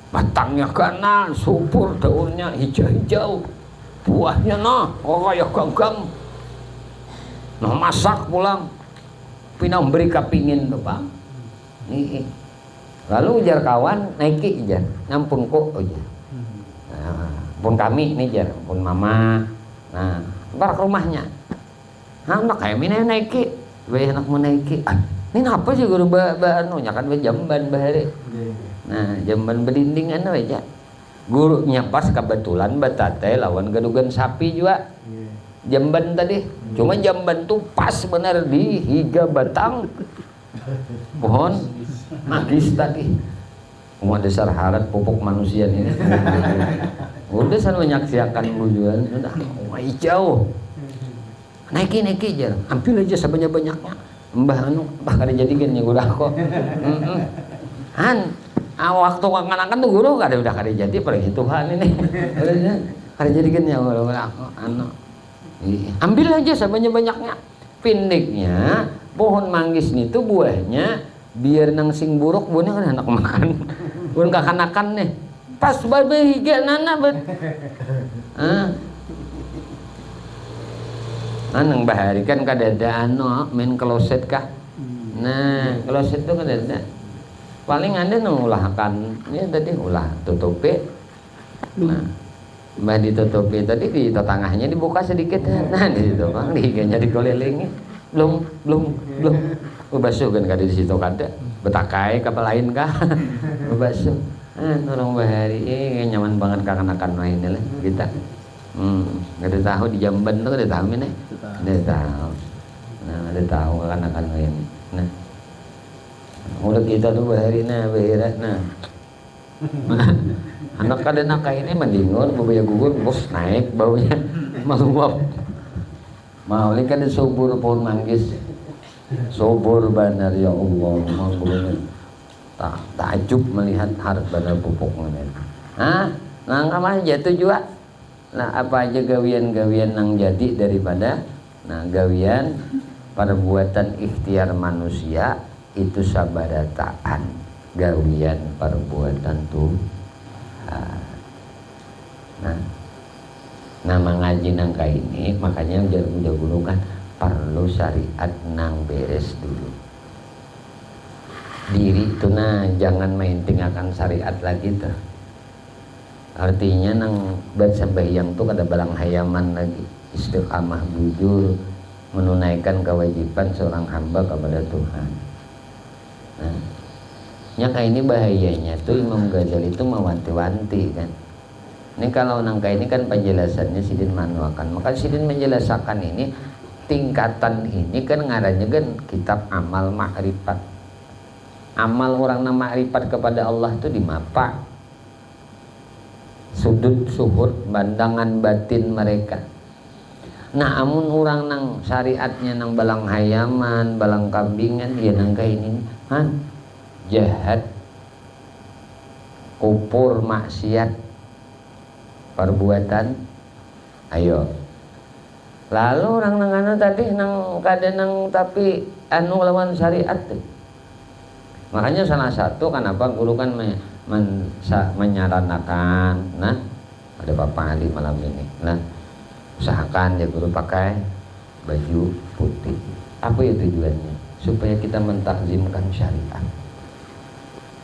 batangnya kanal, subur, daunnya hijau-hijau, buahnya kayak genggam. Nah masak pulang, pinang beri kapingin tuh Pak. Nih. Lalu ujar kawan naiki jar, ngampun kok ujar. Nah, pun kami nih jar, pun mama. Nah, barak rumahnya. Anak kayak mina naiki, bae anak mau naiki. Ini apa sih guru anu nyakan be jamban bahari. Nah, jamban berdinding anu aja. Gurunya pas kebetulan batate lawan gadugan sapi juga. Jamban tadi. Cuma jamban tuh pas benar di higa batang pohon magis tadi. Mau dasar harat pupuk manusia ini. Udah san menyaksikan bujuan sudah jauh. Naiki jar, ambil aja sebanyak-banyaknya. Mbah kada jadikan yang udah kok. Waktu kanak-kanak tuh guru kada udah kada jadi perhitungan ini. Kada jadikan yang udah anu. Ambil aja sebanyak-banyaknya. Pindiknya pohon manggis itu buahnya biar nang sing buruk buahnya kan anak makan. Bukan kakanakan nih. Pas babe higa nana bet. Nang bahari kan kadada anu main kloset kah? Nah, kloset itu kadada. Paling ada nang ulahkan. Ya tadi ulah tutupi. Nah, mbah ditutupi tadi di tetangahnya dibuka sedikit. Nah, di situ Bang, di higanya dikelilingi. Belum. Basuh kan kada di situ kada. Betakai kapal lain kah? Basuh. Orang bahari nyaman banget kakanakan main lah kita. Ada tahu di Jamban tuh ada tahu ini. Ada tahu. Nah, ada tahu kakanakan main. Nah. Udah kita tuh bahari bahira anak kada nak ini mendingun bebaya gugur bos naik baunya meluap. Mau ini kan subur pohon manggis. Subur benar ya Allah, mau takjub melihat harus benar pupuk mana. Nang kamar jatuh juga. Nah, apa aja gawian-gawian nang jadi daripada gawian perbuatan ikhtiar manusia itu sabarataan gawian perbuatan Tuhan. Nah mengaji nangka ini makanya udah guru kan perlu syariat nang beres dulu. Diri itu jangan main tinggalkan syariat lagi tuh. Artinya nang bersembahyang tuh kada balang hayaman lagi, istiqamah bujur menunaikan kewajiban seorang hamba kepada Tuhan. Nah, nyaka ini bahayanya tuh Imam Ghazali itu mewanti-wanti kan. Ini kalau nangka ini kan penjelasannya Sidin manuakan. Maka Sidin menjelaskan ini tingkatan ini kan ngarannya kan kitab amal ma'rifat. Amal orang nama ma'rifat kepada Allah itu di mapa. Sudut suhud pandangan batin mereka. Nah amun orang nang syariatnya nang balang hayaman, balang kambingan ya nangka ini jahat, kupur, maksiat, perbuatan. Ayo. Lalu orang nang tadi nang kada nang tapi anu lawan syariat. Makanya salah satu kenapa guru kan menyarankan, nah ada Bapak Ali malam ini. Nah, usahakan ya guru pakai baju putih. Apa ya tujuannya? Supaya kita mentakzimkan syariat.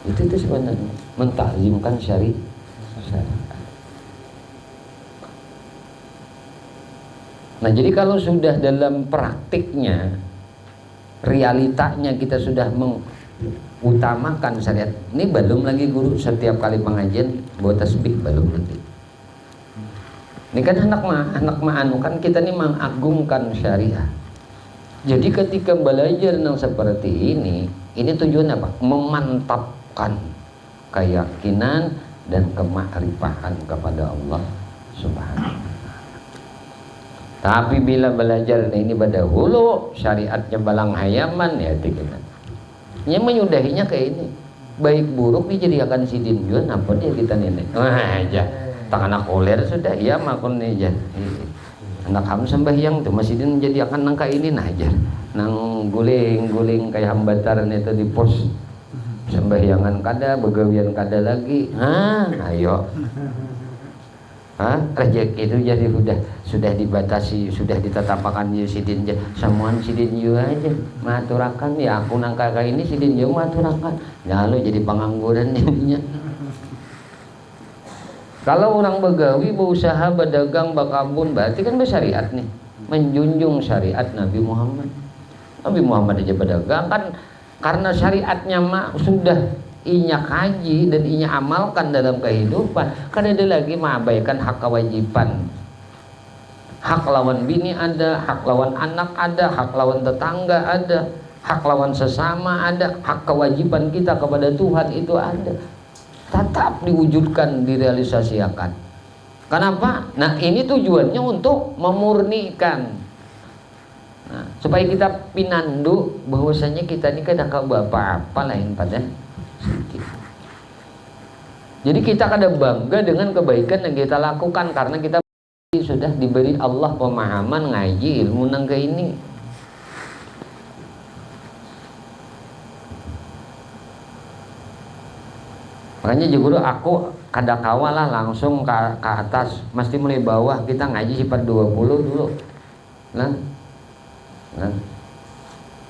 Itu sebenarnya mentakzimkan syariat. Nah jadi kalau sudah dalam praktiknya, realitanya kita sudah mengutamakan syariat. Ini belum lagi guru setiap kali pengajian buat tasbih belum lagi. Ini kan anak anu kan kita ini mengagungkan syariat. Jadi ketika belajar yang seperti ini tujuannya apa? Memantapkan keyakinan dan kemakrifatan kepada Allah Subhanahu. Tapi bila belajar ini pada hulu syariatnya balang hayaman ya kita. Yang menyudahinya kayak ini. Baik buruk ini jadi akan sidin juga apa dia kita nenek. Wah aja. Tak anak koler sudah ya makun aja. Anak ham sembahyang tuh masih din jadi akan nangka ini nah aja. Nang guling-guling kayak hambataran itu di pos. Sembahyangan kada, begawian kada lagi. Ayo. Rezeki itu jadi sudah dibatasi, sudah ditetapkan di sidin semuan sidin you aja maturakan ya aku nang kakak ini sidin you maturakan lalu jadi pengangguran ininya. Kalau orang begawi berusaha berdagang bakabun berarti kan bersyariat nih, menjunjung syariat Nabi Muhammad. Nabi Muhammad aja berdagang kan karena syariatnya mak sudah inya kaji dan inya amalkan dalam kehidupan. Kan ada lagi mengabaikan hak kewajiban, hak lawan bini ada, hak lawan anak ada, hak lawan tetangga ada, hak lawan sesama ada, hak kewajiban kita kepada Tuhan itu ada, tetap diwujudkan, direalisasikan. Kenapa? Nah ini tujuannya untuk memurnikan, supaya kita pinandu bahwasanya kita ini kadang apa lain pada sedikit. Jadi kita kadang bangga dengan kebaikan yang kita lakukan karena kita sudah diberi Allah pemahaman ngaji ilmu nangka ini. Makanya juga aku kada kawalah langsung ke atas, mesti mulai bawah kita ngaji sifat 20 dulu. Nah.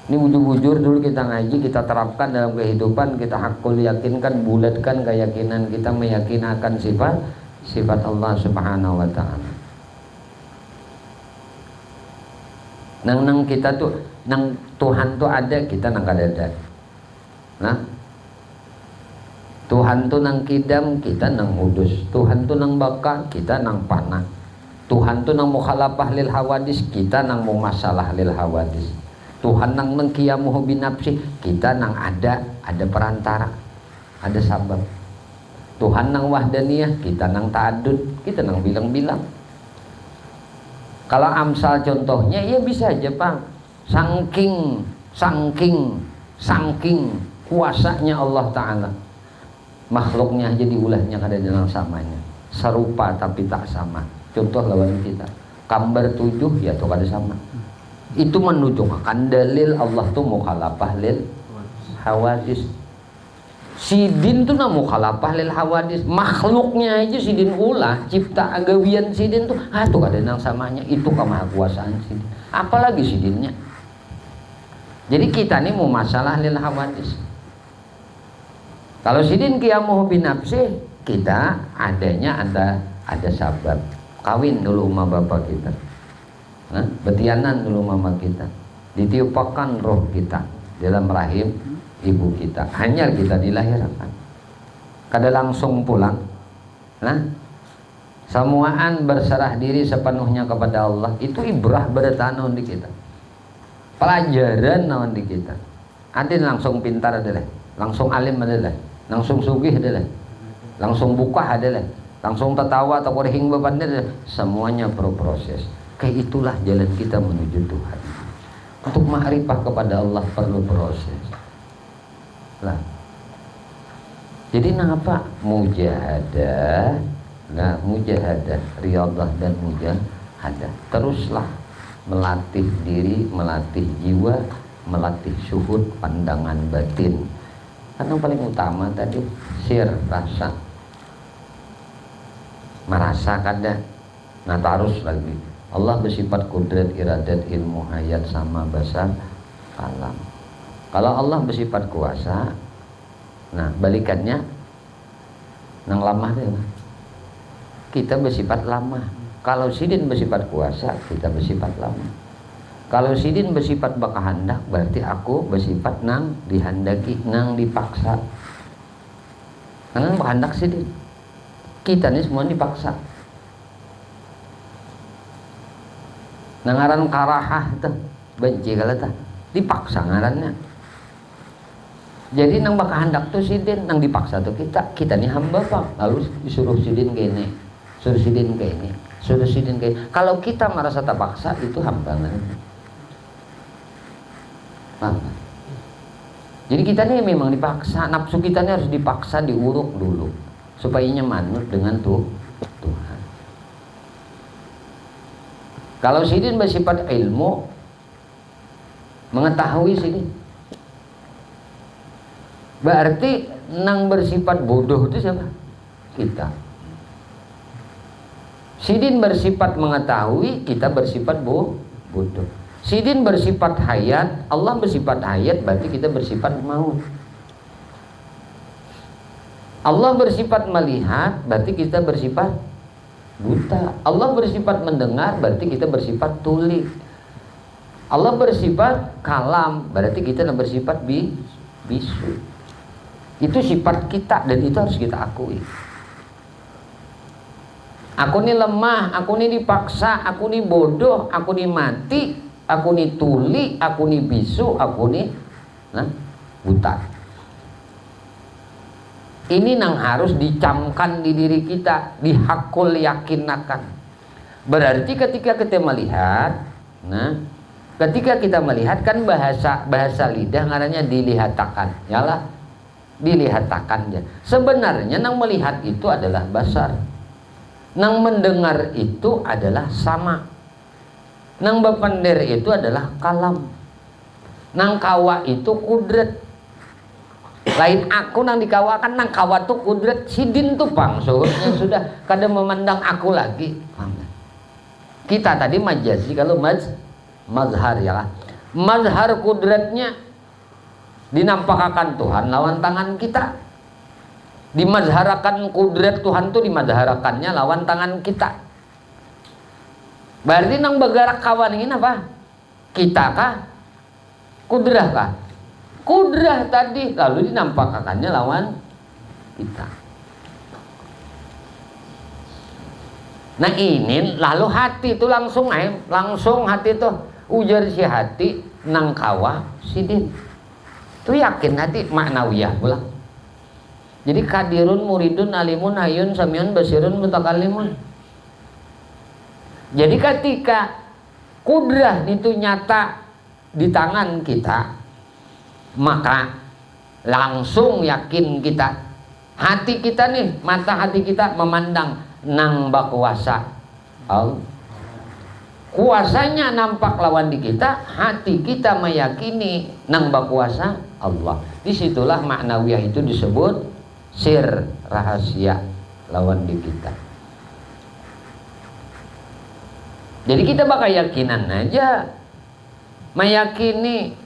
Ini bujur-bujur dulu kita ngaji, kita terapkan dalam kehidupan, kita hakul yakinkan, bulatkan keyakinan kita meyakinakan sifat Allah Subhanahu wa taala. Nang kita tuh nang Tuhan tuh ada, kita nang kada ada. Nah. Tuhan tuh nang kidam, kita nang udus. Tuhan tuh nang baka, kita nang panah. Tuhan tuh nang mukhalafah lil hawadis, kita nang mumasalah lil hawadis. Tuhan nang mengkiyamuhu binafsi, kita nang ada perantara, ada sabab. Tuhan nang wahdaniyah, kita nang ta'adud, kita nang bilang-bilang. Kalau amsal contohnya ya bisa aja Pak. Saking kuasanya Allah Ta'ala, makhluknya aja diulahnya kada dalam samanya, serupa tapi tak sama. Contoh lawan kita kambar 7 ya tuh kada sama. Itu menunjukkan dalil Allah tuh mukhalafah lil hawadis. Sidin tuh na mukhalafah lil hawadis, makhluknya aja sidin ulah, cipta agawian sidin tuh tuh kada nang samanya, itu kemahakuasaan sidin. Apalagi sidinnya. Jadi kita nih mau masalah lil hawadis. Kalau sidin qiyamuhu binafsi, kita adanya ada sabab. Kawin dulu sama bapak kita. Betianan dulu mama kita, ditiupakan roh kita dalam rahim ibu kita, hanya kita dilahirkan, kada langsung pulang. Semuaan berserah diri sepenuhnya kepada Allah, itu ibrah bertanon di kita, pelajaran naon di kita. Ada langsung pintar adalah, langsung alim adalah, langsung sugih adalah, langsung buka adalah, langsung tertawa atau korehing beban adalah, semuanya berproses. Kayak itulah jalan kita menuju Tuhan. Untuk ma'rifah kepada Allah perlu proses. Lah. Jadi kenapa mujahadah? Nah, mujahadah, riyadhah dan mujahadah. Teruslah melatih diri, melatih jiwa, melatih syuhud pandangan batin. Karena yang paling utama tadi sir rasa. Merasa kada. Nah, terus lagi. Allah bersifat kudrat, iradat, ilmu, hayat sama basar alam. Kalau Allah bersifat kuasa, nah balikannya nang lamah deh. Kita bersifat lama. Kalau sidin bersifat kuasa, kita bersifat lama. Kalau sidin bersifat bakahandak, berarti aku bersifat nang dihandaki, nang dipaksa. Nang bakahandak sidin. Kita ini semua dipaksa. Ngaran karahah tuh benci kalau tuh dipaksa ngarannya. Jadi nang bakahandak tuh sidin, nang dipaksa tuh kita nih hamba Pak, lalu disuruh sidin gini, suruh sidin kayak ini, suruh sidin kayak. Kalau kita merasa terpaksa itu hamba namanya. Hamba. Jadi kita nih memang dipaksa, nafsu kita nih harus dipaksa, diuruk dulu supaya manut dengan Tuhan. Kalau sidin bersifat ilmu, mengetahui sidin, berarti nang bersifat bodoh itu siapa? Kita. Sidin bersifat mengetahui, kita bersifat bodoh. Sidin bersifat hayat, Allah bersifat hayat, berarti kita bersifat maut. Allah bersifat melihat, berarti kita bersifat buta. Allah bersifat mendengar, berarti kita bersifat tuli. Allah bersifat kalam, berarti kita bersifat bisu. Itu sifat kita dan itu harus kita akui. Aku ini lemah, aku ini dipaksa, aku ini bodoh, aku ini mati, aku ini tuli, aku ini bisu, aku ini buta. Ini yang harus dicamkan di diri kita, dihakul yakinakan. Berarti ketika kita melihat, ketika kita melihat kan bahasa lidah ngarannya dilihatakan, yalah, dilihatakan aja. Sebenarnya yang melihat itu adalah basar. Nang mendengar itu adalah sama. Nang bepender itu adalah kalam. Nang kawa itu kudret. Lain aku nang dikawakan, nang kawa itu kudret. Sidin tuh pangsul yang sudah kadang memandang aku lagi. Kita tadi majazi, kalau mazhar ya lah. Mazhar kudretnya dinampakkan Tuhan lawan tangan kita. Dimazharakan kudret Tuhan tuh dimazharakannya lawan tangan kita. Berarti nang bergerak kawan ini apa? Kita kah? Kudrah kah? Kudrah tadi lalu dinampakkannya lawan kita. Nah ini lalu hati itu langsung hati tuh ujar si hati nang kawa sidin. Itu yakin hati maknawiyah pulang. Jadi kadirun, muridun, alimun, hayun, samyun, basirun, mutakalimun. Jadi ketika kudrah itu nyata di tangan kita, maka langsung yakin kita. Hati kita nih, mata hati kita memandang nang bakuasa Allah. Kuasanya nampak lawan di kita, hati kita meyakini nang bakuasa Allah. Disitulah maknawiyah itu disebut sir, rahasia lawan di kita. Jadi kita bakal yakinan aja, meyakini,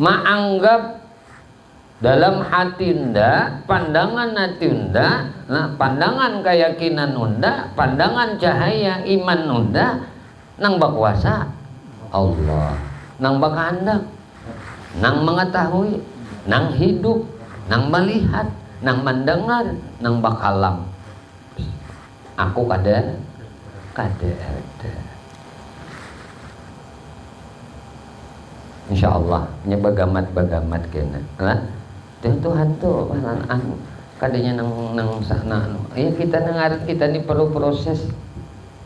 menganggap dalam hati unda, pandangan hati unda, pandangan keyakinan unda, pandangan cahaya iman unda, nang bakuasa Allah, nang bakahandak, nang mengetahui, nang hidup, nang melihat, nang mendengar, nang bakalam. Aku kada ada. Insya Allah nya bagamat kena. Tuhan tuh kadanya nang sana. Ya kita dengar kita ini perlu proses.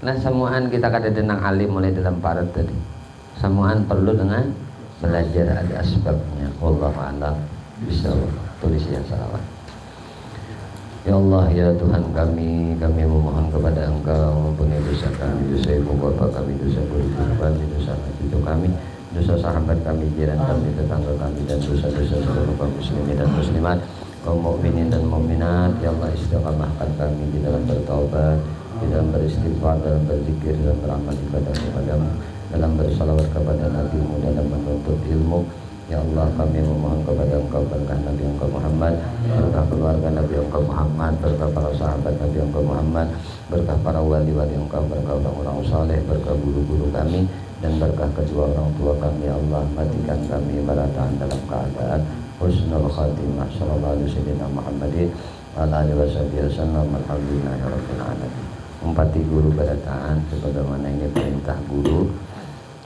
Nah semuaan kita kada denang alim mulai dalam parat tadi. Semuaan perlu dengan belajar ada asbabnya. Wallahu a'lam bishawab. Tulis yang salawat. Ya Allah ya Tuhan kami memohon kepada Engkau mengampuni dosa kami, dosa ibu bapak kami, dosa guru kami, dosa anak cucu kami, dosa sahabat kami, jiran kami, tetangga kami, dan dosa-dosa seluruh kaum muslimin dan muslimat, kaum mukminin dan mukminat. Ya Allah istiqamahkan kami di dalam bertaubat, di dalam beristighfar, dalam berzikir, dalam beramal ibadah kepadamu, dalam bersalawat kepada Nabi-Mu, dalam menuntut ilmu. Ya Allah kami memohon kepada Engkau berkah Nabi Engkau Muhammad, berkah keluarga Nabi Engkau Muhammad, berkah para sahabat Nabi Engkau Muhammad, berkah para wali-wali Engkau, berkah orang-orang saleh, berkah guru-guru kami, dan berkah kedua orang tua kami. Ya Allah matikan kami barataan dalam keadaan husnul khatimah. Sallallahu alaihi wasallam Muhammadin ala alihi wasallam. Alhamdulillahirabbil alamin. Umpati guru barataan sebagaimana ini perintah guru.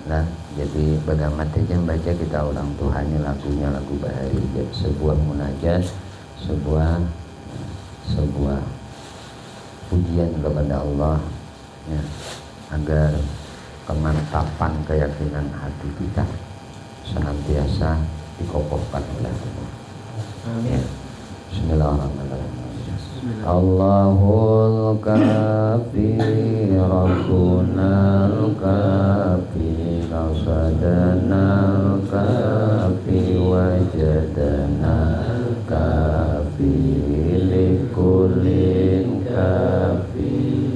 Nah, jadi bagaimana yang baca kita orang Tuhannya lagunya lagu bahari, sebuah munajat, sebuah pujian kepada Allah ya, agar kemantapan keyakinan hati kita senantiasa dikokohkan oleh Allah. Ya. Bismillahirrahmanirrahim. Allahul kafi Rabbunal kafi Nasadanal kafi Wajadanal kafi Likulin kafi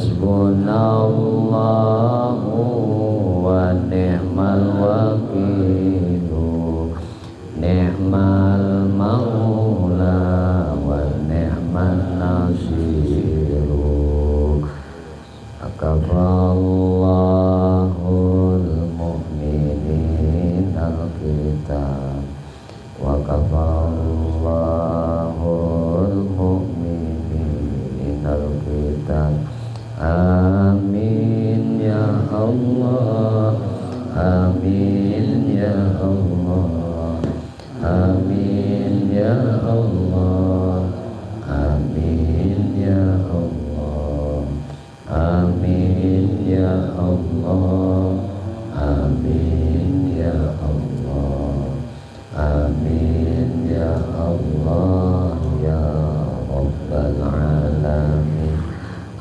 Hasbunallahu wa ni'mal wakilu, ni'mal maula wa ni'man nasiru. Akafallahul mu'minin al-kitab wa kafallahul mu'minin al-kitab. Amin ya Allah, amin ya Allah, amin ya Allah, amin ya Allah, amin ya Allah, amin ya Allah, amin ya Allah ya Rabbal alamin.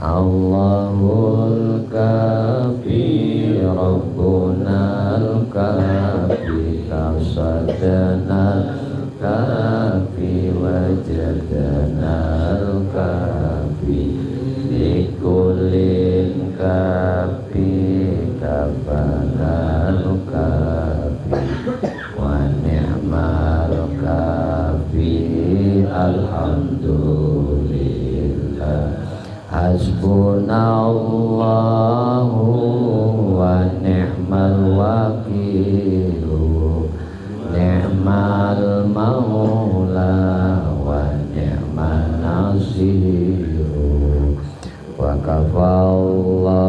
Allahul kafi Rabbunal kafi kasadanal kafi wajadanal kafi likulin kafi kafanal kafi wa ni'mal kafi alhamdulillah. Hasbunallahu wa ni'mal wakilu, ni'mal maula wa ni'man nasiru. Wa kafallahul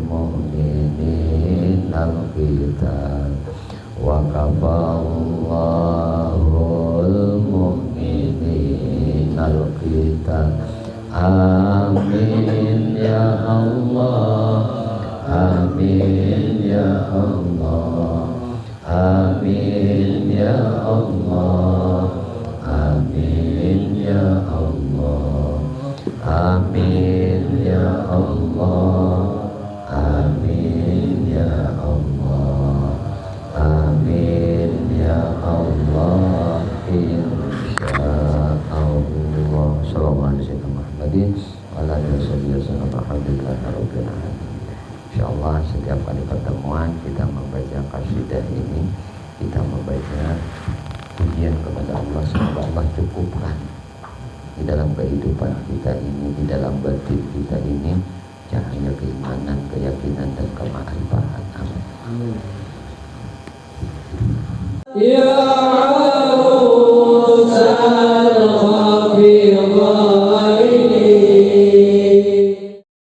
mu'minin al-kitab wa kafallahul mu'minin al-kitab. Amin ya Allah, amin ya Allah, amin ya Allah, amin ya Allah, amin ya Allah, amin ya Allah, amin ya Allah, insya Allah. Assalamualaikum Insyaallah setiap kali pertemuan kita membaca qasidah ini, kita membaca pujian kepada Allah. Semoga Allah cukupkan di dalam kehidupan kita ini, di dalam batin kita ini cahaya keimanan, keyakinan dan kemakrifatan. Amin. Ya